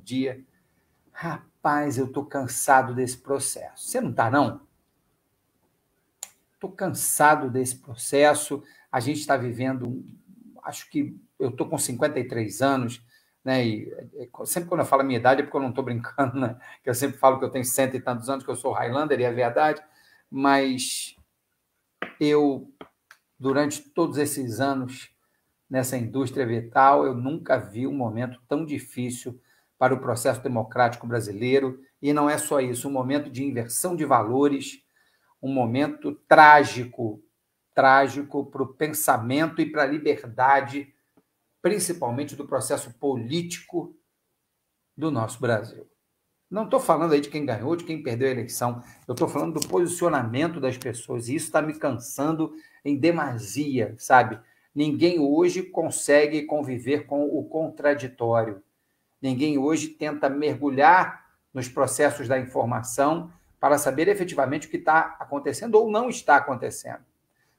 dia. Rapaz, eu estou cansado desse processo. Você não está, não? Estou cansado desse processo. A gente está vivendo, acho que eu estou com 53 anos, né? E sempre quando eu falo a minha idade é porque eu não estou brincando, né? Que eu sempre falo que eu tenho 100 e tantos anos, que eu sou Highlander, e é verdade, mas eu, durante todos esses anos nessa indústria vital, eu nunca vi um momento tão difícil para o processo democrático brasileiro, e não é só isso, um momento de inversão de valores, um momento trágico para o pensamento e para a liberdade, principalmente do processo político do nosso Brasil. Não estou falando aí de quem ganhou, de quem perdeu a eleição, eu estou falando do posicionamento das pessoas, e isso está me cansando em demasia, sabe? Ninguém hoje consegue conviver com o contraditório. Ninguém hoje tenta mergulhar nos processos da informação para saber efetivamente o que está acontecendo ou não está acontecendo.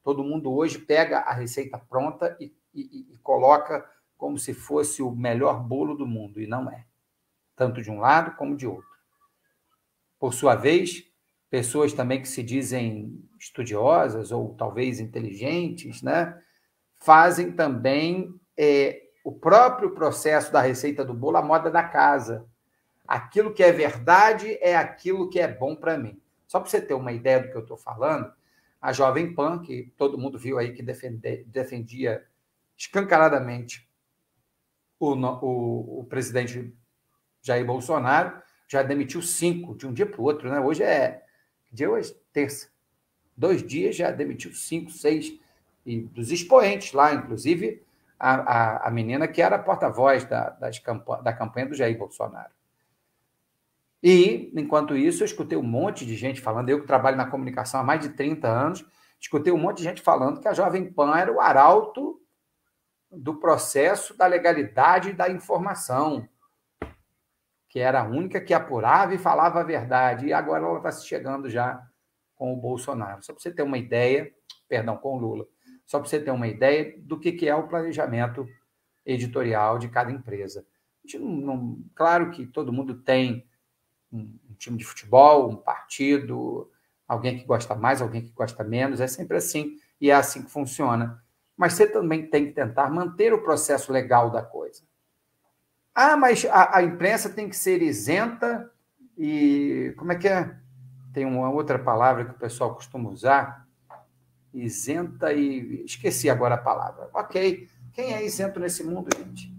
Todo mundo hoje pega a receita pronta e coloca como se fosse o melhor bolo do mundo, e não é. Tanto de um lado como de outro. Por sua vez, pessoas também que se dizem estudiosas ou talvez inteligentes, né, fazem também o próprio processo da receita do bolo a moda da casa. Aquilo que é verdade é aquilo que é bom para mim. Só para você ter uma ideia do que eu estou falando, a Jovem Pan, que todo mundo viu aí que defendia escancaradamente o presidente Jair Bolsonaro, já demitiu 5 de um dia para o outro, né? Hoje é terça. 2 dias já demitiu 5, 6, e dos expoentes lá, inclusive a menina que era porta-voz da campanha do Jair Bolsonaro. E, enquanto isso, eu escutei um monte de gente falando, eu que trabalho na comunicação há mais de 30 anos, escutei um monte de gente falando que a Jovem Pan era o arauto do processo da legalidade e da informação, que era a única que apurava e falava a verdade, e agora ela está se chegando já com o Bolsonaro. Só para você ter uma ideia, perdão, com o Lula, só para você ter uma ideia do que é o planejamento editorial de cada empresa. A gente claro que todo mundo tem um time de futebol, um partido, alguém que gosta mais, alguém que gosta menos, é sempre assim, e é assim que funciona. Mas você também tem que tentar manter o processo legal da coisa. Mas a imprensa tem que ser isenta e... Como é que é? Tem uma outra palavra que o pessoal costuma usar. Isenta e... Esqueci agora a palavra. Ok. Quem é isento nesse mundo, gente?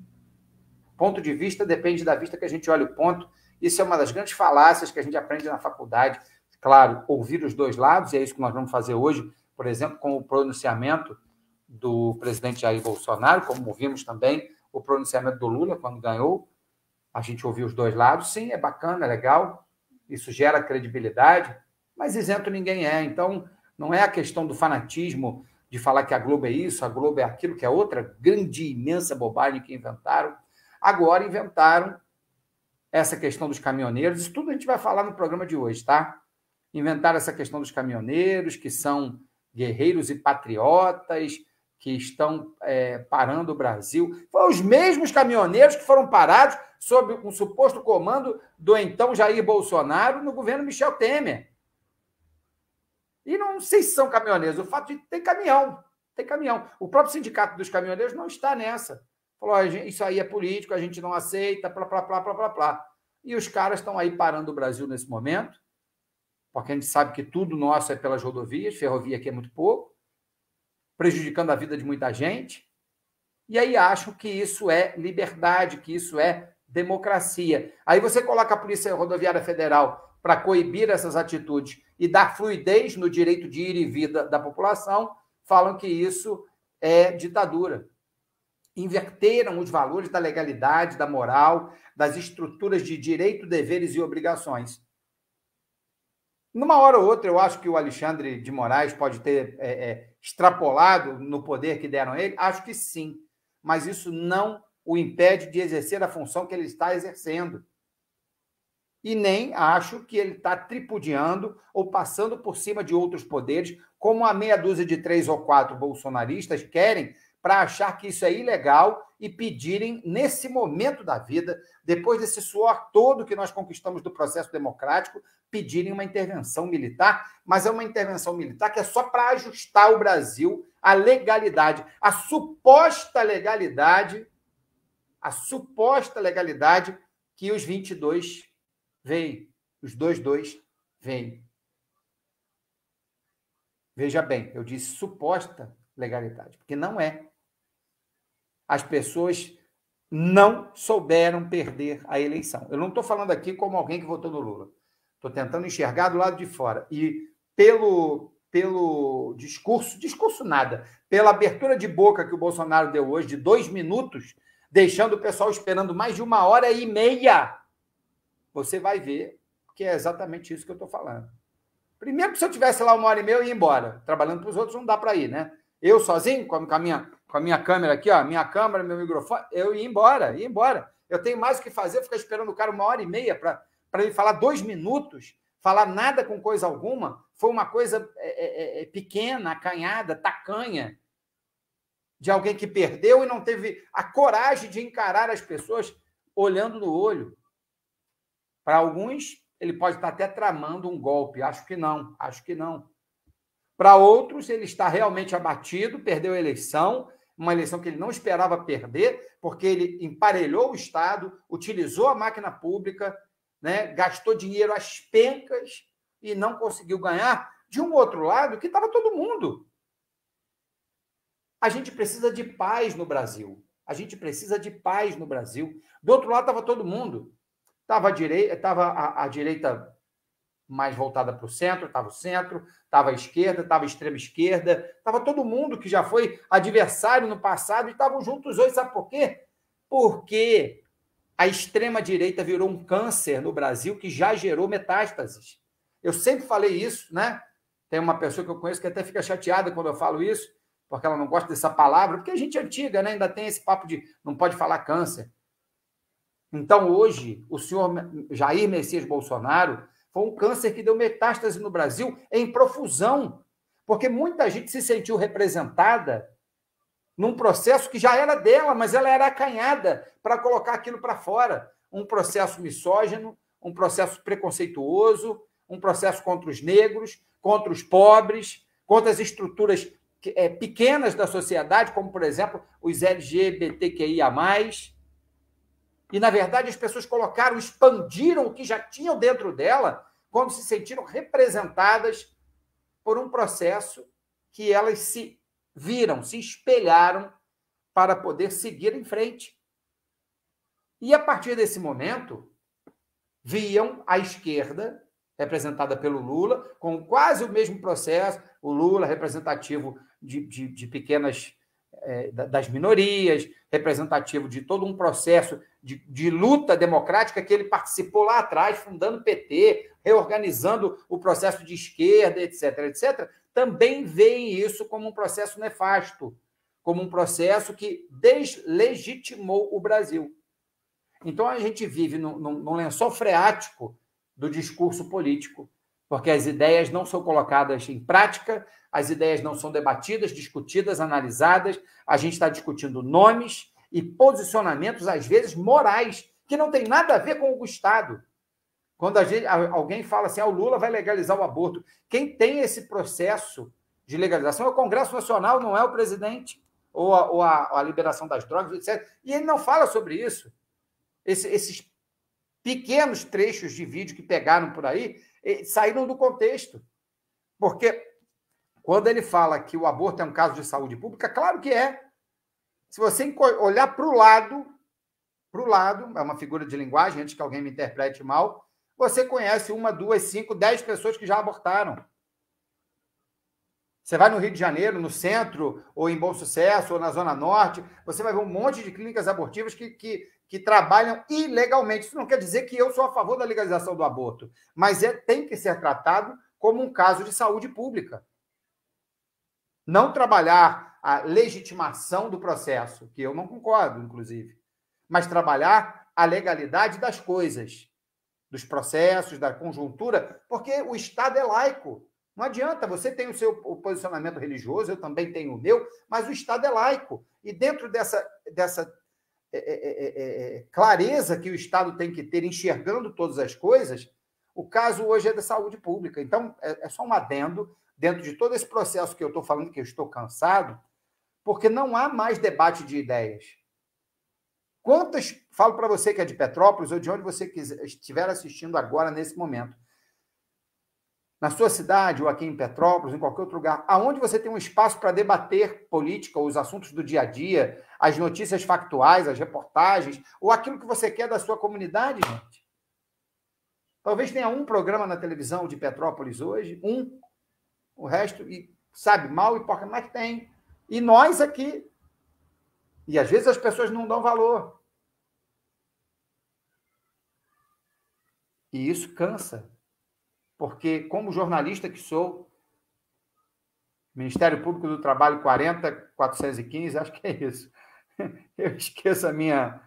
Ponto de vista depende da vista que a gente olha o ponto. Isso é uma das grandes falácias que a gente aprende na faculdade. Claro, ouvir os dois lados, e é isso que nós vamos fazer hoje, por exemplo, com o pronunciamento do presidente Jair Bolsonaro, como ouvimos também o pronunciamento do Lula quando ganhou. A gente ouviu os dois lados, sim, é bacana, é legal, isso gera credibilidade, mas isento ninguém é. Então, não é a questão do fanatismo de falar que a Globo é isso, a Globo é aquilo, que é outra grande, imensa bobagem que inventaram. Agora inventaram essa questão dos caminhoneiros, isso tudo a gente vai falar no programa de hoje, tá? Inventaram essa questão dos caminhoneiros, que são guerreiros e patriotas, que estão parando o Brasil. Foram os mesmos caminhoneiros que foram parados sob um suposto comando do então Jair Bolsonaro no governo Michel Temer. E não sei se são caminhoneiros, o fato de ter caminhão, tem caminhão. O próprio sindicato dos caminhoneiros não está nessa. Falou, isso aí é político, a gente não aceita, plá. E os caras estão aí parando o Brasil nesse momento, porque a gente sabe que tudo nosso é pelas rodovias, ferrovia aqui é muito pouco, prejudicando a vida de muita gente, e aí acham que isso é liberdade, que isso é democracia. Aí você coloca a Polícia Rodoviária Federal para coibir essas atitudes e dar fluidez no direito de ir e vir da população, falam que isso é ditadura. Inverteram os valores da legalidade, da moral, das estruturas de direito, deveres e obrigações. Numa hora ou outra, eu acho que o Alexandre de Moraes pode ter extrapolado no poder que deram a ele. Acho que sim, mas isso não o impede de exercer a função que ele está exercendo. E nem acho que ele está tripudiando ou passando por cima de outros poderes, como a meia dúzia de 3 ou 4 bolsonaristas querem, para achar que isso é ilegal e pedirem, nesse momento da vida, depois desse suor todo que nós conquistamos do processo democrático, pedirem uma intervenção militar, mas é uma intervenção militar que é só para ajustar o Brasil à legalidade, à suposta legalidade que os 22 veem, os 22 veem. Veja bem, eu disse suposta legalidade, porque não é. As pessoas não souberam perder a eleição. Eu não estou falando aqui como alguém que votou no Lula. Estou tentando enxergar do lado de fora. E pelo discurso nada, pela abertura de boca que o Bolsonaro deu hoje, de 2 minutos, deixando o pessoal esperando mais de 1h30, você vai ver que é exatamente isso que eu estou falando. Primeiro, se eu tivesse lá 1h30, eu ia embora. Trabalhando para os outros não dá para ir, né? Eu sozinho, com a minha câmera aqui, ó, minha câmera, meu microfone, eu ia embora. Eu tenho mais o que fazer, ficar esperando o cara 1h30 para ele falar 2 minutos, falar nada com coisa alguma. Foi uma coisa pequena, acanhada, tacanha, de alguém que perdeu e não teve a coragem de encarar as pessoas olhando no olho. Para alguns, ele pode estar até tramando um golpe. Acho que não. Para outros, ele está realmente abatido, perdeu a eleição, uma eleição que ele não esperava perder, porque ele emparelhou o Estado, utilizou a máquina pública, né, gastou dinheiro às pencas e não conseguiu ganhar. De um outro lado, que estava todo mundo. A gente precisa de paz no Brasil. Do outro lado estava todo mundo. Estava a direita mais voltada para o centro, estava o centro, estava a esquerda, estava a extrema esquerda, estava todo mundo que já foi adversário no passado e estavam juntos hoje. Sabe por quê? Porque a extrema direita virou um câncer no Brasil que já gerou metástases. Eu sempre falei isso, né? Tem uma pessoa que eu conheço que até fica chateada quando eu falo isso, porque ela não gosta dessa palavra, porque a gente é antiga, né? Ainda tem esse papo de não pode falar câncer. Então, hoje, o senhor Jair Messias Bolsonaro foi um câncer que deu metástase no Brasil em profusão, porque muita gente se sentiu representada num processo que já era dela, mas ela era acanhada para colocar aquilo para fora. Um processo misógino, um processo preconceituoso, um processo contra os negros, contra os pobres, contra as estruturas pequenas da sociedade, como, por exemplo, os LGBTQIA+. E, na verdade, as pessoas expandiram o que já tinham dentro dela quando se sentiram representadas por um processo que elas se viram, se espelharam para poder seguir em frente. E, a partir desse momento, viam a esquerda, representada pelo Lula, com quase o mesmo processo, o Lula representativo de pequenas, das minorias, representativo de todo um processo de luta democrática que ele participou lá atrás, fundando o PT, reorganizando o processo de esquerda, etc., também veem isso como um processo nefasto, como um processo que deslegitimou o Brasil. Então, a gente vive num lençol freático do discurso político, porque as ideias não são colocadas em prática, as ideias não são debatidas, discutidas, analisadas, a gente está discutindo nomes e posicionamentos, às vezes, morais, que não tem nada a ver com o Estado. Quando alguém fala assim, o Lula vai legalizar o aborto, quem tem esse processo de legalização é o Congresso Nacional, não é o presidente, ou a liberação das drogas, etc. E ele não fala sobre isso. Esses pequenos trechos de vídeo que pegaram por aí saíram do contexto. Porque quando ele fala que o aborto é um caso de saúde pública, claro que é. Se você olhar para o lado, é uma figura de linguagem, antes que alguém me interprete mal, você conhece 1, 2, 5, 10 pessoas que já abortaram. Você vai no Rio de Janeiro, no centro, ou em Bom Sucesso, ou na Zona Norte, você vai ver um monte de clínicas abortivas que trabalham ilegalmente. Isso não quer dizer que eu sou a favor da legalização do aborto, mas tem que ser tratado como um caso de saúde pública. Não trabalhar a legitimação do processo, que eu não concordo, inclusive, mas trabalhar a legalidade das coisas, dos processos, da conjuntura, porque o Estado é laico. Não adianta, você tem o seu posicionamento religioso, eu também tenho o meu, mas o Estado é laico. E dentro dessa clareza que o Estado tem que ter, enxergando todas as coisas, o caso hoje é da saúde pública. Então, é só um adendo dentro de todo esse processo que eu estou falando, que eu estou cansado, porque não há mais debate de ideias. Falo para você que é de Petrópolis ou de onde você estiver assistindo agora, nesse momento, na sua cidade ou aqui em Petrópolis, em qualquer outro lugar, aonde você tem um espaço para debater política, os assuntos do dia a dia, as notícias factuais, as reportagens, ou aquilo que você quer da sua comunidade, gente. Talvez tenha um programa na televisão de Petrópolis hoje, o resto, e sabe, mal e porca, mas tem. E nós aqui. E às vezes as pessoas não dão valor. E isso cansa. Porque, como jornalista que sou, Ministério Público do Trabalho 40.415, acho que é isso. Eu esqueço a minha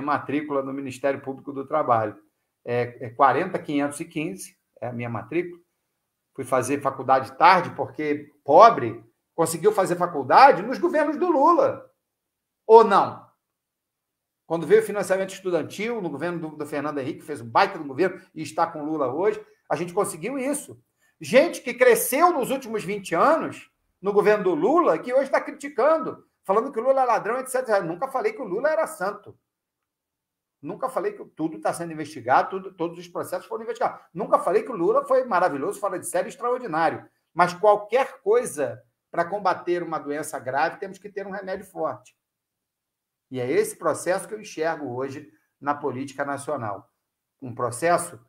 matrícula no Ministério Público do Trabalho. É 40.515, é a minha matrícula. Fui fazer faculdade tarde, porque pobre conseguiu fazer faculdade nos governos do Lula. Ou não? Quando veio o financiamento estudantil, no governo do Fernando Henrique, fez um baita do governo e está com Lula hoje, a gente conseguiu isso. Gente que cresceu nos últimos 20 anos no governo do Lula, que hoje está criticando, falando que o Lula é ladrão, etc. Eu nunca falei que o Lula era santo. Nunca falei que tudo está sendo investigado, todos os processos foram investigados. Nunca falei que o Lula foi maravilhoso, fora de série, extraordinário. Mas qualquer coisa para combater uma doença grave, temos que ter um remédio forte. E é esse processo que eu enxergo hoje na política nacional. Um processo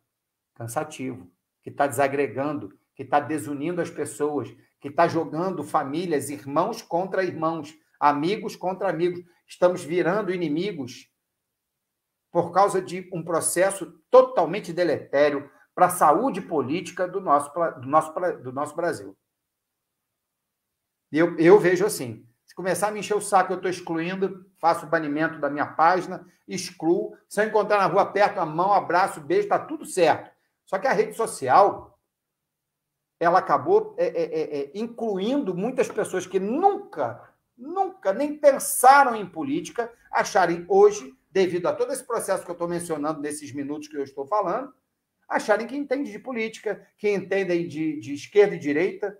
cansativo, que está desagregando, que está desunindo as pessoas, que está jogando famílias, irmãos contra irmãos, amigos contra amigos. Estamos virando inimigos por causa de um processo totalmente deletério para a saúde política do nosso Brasil. E eu vejo assim, se começar a me encher o saco, eu estou excluindo, faço o banimento da minha página, excluo. Se eu encontrar na rua, aperto a mão, abraço, beijo, está tudo certo. Só que a rede social, ela acabou incluindo muitas pessoas que nunca nem pensaram em política, acharem hoje, devido a todo esse processo que eu estou mencionando nesses minutos que eu estou falando, acharem que entendem de política, que entendem de esquerda e direita,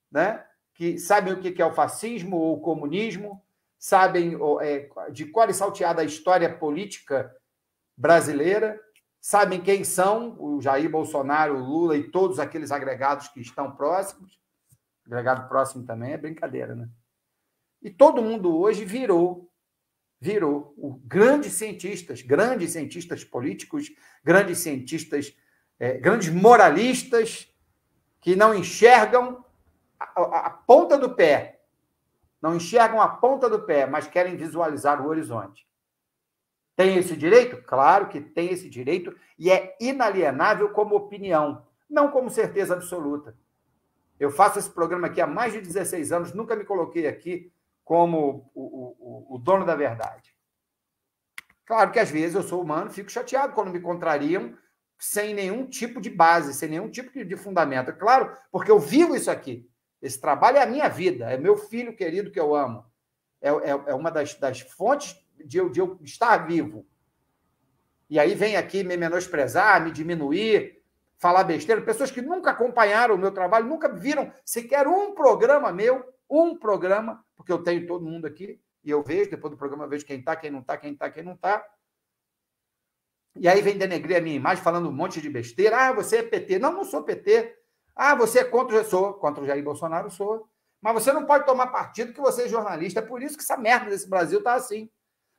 né? Que sabem o que é o fascismo ou o comunismo, sabem de cor e salteada a história política brasileira, sabem quem são o Jair Bolsonaro, o Lula e todos aqueles agregados que estão próximos. Agregado próximo também é brincadeira, né? E todo mundo hoje virou grandes cientistas políticos, grandes cientistas, grandes moralistas que não enxergam a ponta do pé, não enxergam a ponta do pé, mas querem visualizar o horizonte. Tem esse direito? Claro que tem esse direito e é inalienável como opinião, não como certeza absoluta. Eu faço esse programa aqui há mais de 16 anos, nunca me coloquei aqui como o dono da verdade. Claro que às vezes eu sou humano, fico chateado quando me contrariam sem nenhum tipo de base, sem nenhum tipo de fundamento. Claro, porque eu vivo isso aqui. Esse trabalho é a minha vida, é meu filho querido que eu amo. É uma das fontes de eu estar vivo. E aí vem aqui me menosprezar, me diminuir, falar besteira. Pessoas que nunca acompanharam o meu trabalho, nunca viram sequer um programa meu, porque eu tenho todo mundo aqui, e eu vejo, depois do programa eu vejo quem está, quem não está, quem está, quem não está. E aí vem denegrir a minha imagem, falando um monte de besteira. Ah, você é PT. Não sou PT. Ah, você é contra o Jair Bolsonaro, sou. Mas você não pode tomar partido que você é jornalista. É por isso que essa merda desse Brasil está assim.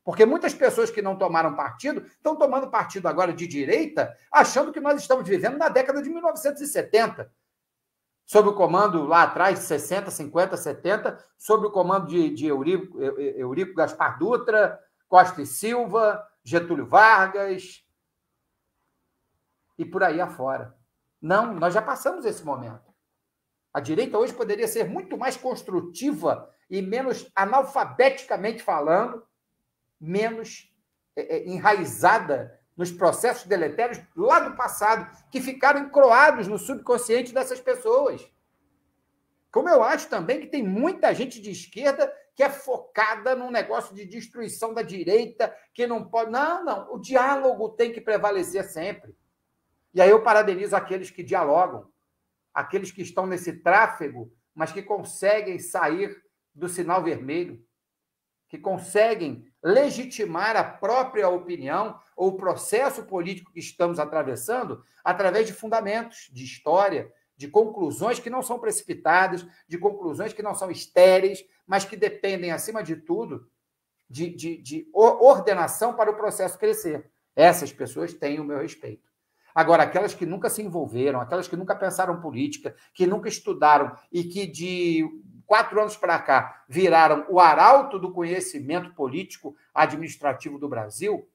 Porque muitas pessoas que não tomaram partido estão tomando partido agora de direita, achando que nós estamos vivendo na década de 1970. Sob o comando lá atrás, de 60, 50, 70, sob o comando de Eurico Gaspar Dutra, Costa e Silva, Getúlio Vargas e por aí afora. Não, nós já passamos esse momento. A direita hoje poderia ser muito mais construtiva e menos analfabeticamente falando, menos enraizada nos processos deletérios lá do passado, que ficaram encroados no subconsciente dessas pessoas. Como eu acho também que tem muita gente de esquerda que é focada num negócio de destruição da direita, que não pode... Não. O diálogo tem que prevalecer sempre. E aí eu parabenizo aqueles que dialogam, aqueles que estão nesse tráfego, mas que conseguem sair do sinal vermelho, que conseguem legitimar a própria opinião ou o processo político que estamos atravessando através de fundamentos, de história, de conclusões que não são precipitadas, de conclusões que não são estéreis, mas que dependem, acima de tudo, de ordenação para o processo crescer. Essas pessoas têm o meu respeito. Agora, aquelas que nunca se envolveram, aquelas que nunca pensaram política, que nunca estudaram e que de 4 anos para cá viraram o arauto do conhecimento político administrativo do Brasil,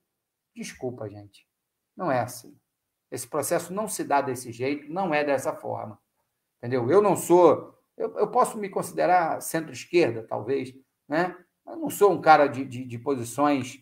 desculpa, gente, não é assim. Esse processo não se dá desse jeito, não é dessa forma. Entendeu? Eu não sou... Eu posso me considerar centro-esquerda, talvez, né? Eu não sou um cara de posições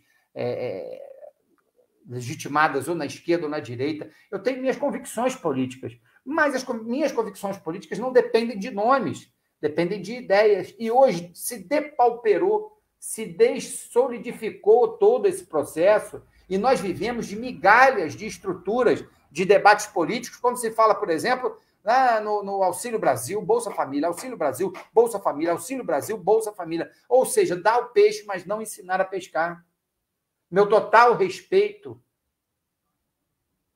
legitimadas ou na esquerda ou na direita. Eu tenho minhas convicções políticas, mas as minhas convicções políticas não dependem de nomes, dependem de ideias. E hoje se depauperou, se dessolidificou todo esse processo e nós vivemos de migalhas de estruturas de debates políticos, quando se fala, por exemplo, no Auxílio Brasil, Bolsa Família, Auxílio Brasil, Bolsa Família, Auxílio Brasil, Bolsa Família. Ou seja, dar o peixe, mas não ensinar a pescar. Meu total respeito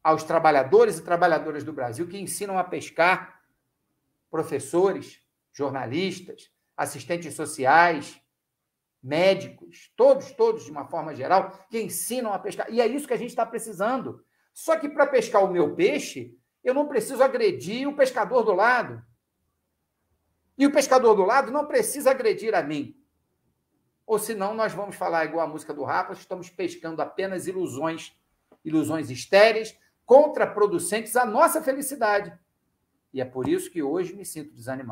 aos trabalhadores e trabalhadoras do Brasil que ensinam a pescar, professores, jornalistas, assistentes sociais, médicos, todos, de uma forma geral, que ensinam a pescar. E é isso que a gente está precisando. Só que para pescar o meu peixe, eu não preciso agredir o pescador do lado. E o pescador do lado não precisa agredir a mim. Ou senão nós vamos falar igual a música do Rapa, estamos pescando apenas ilusões estéreis, contraproducentes à nossa felicidade. E é por isso que hoje me sinto desanimado.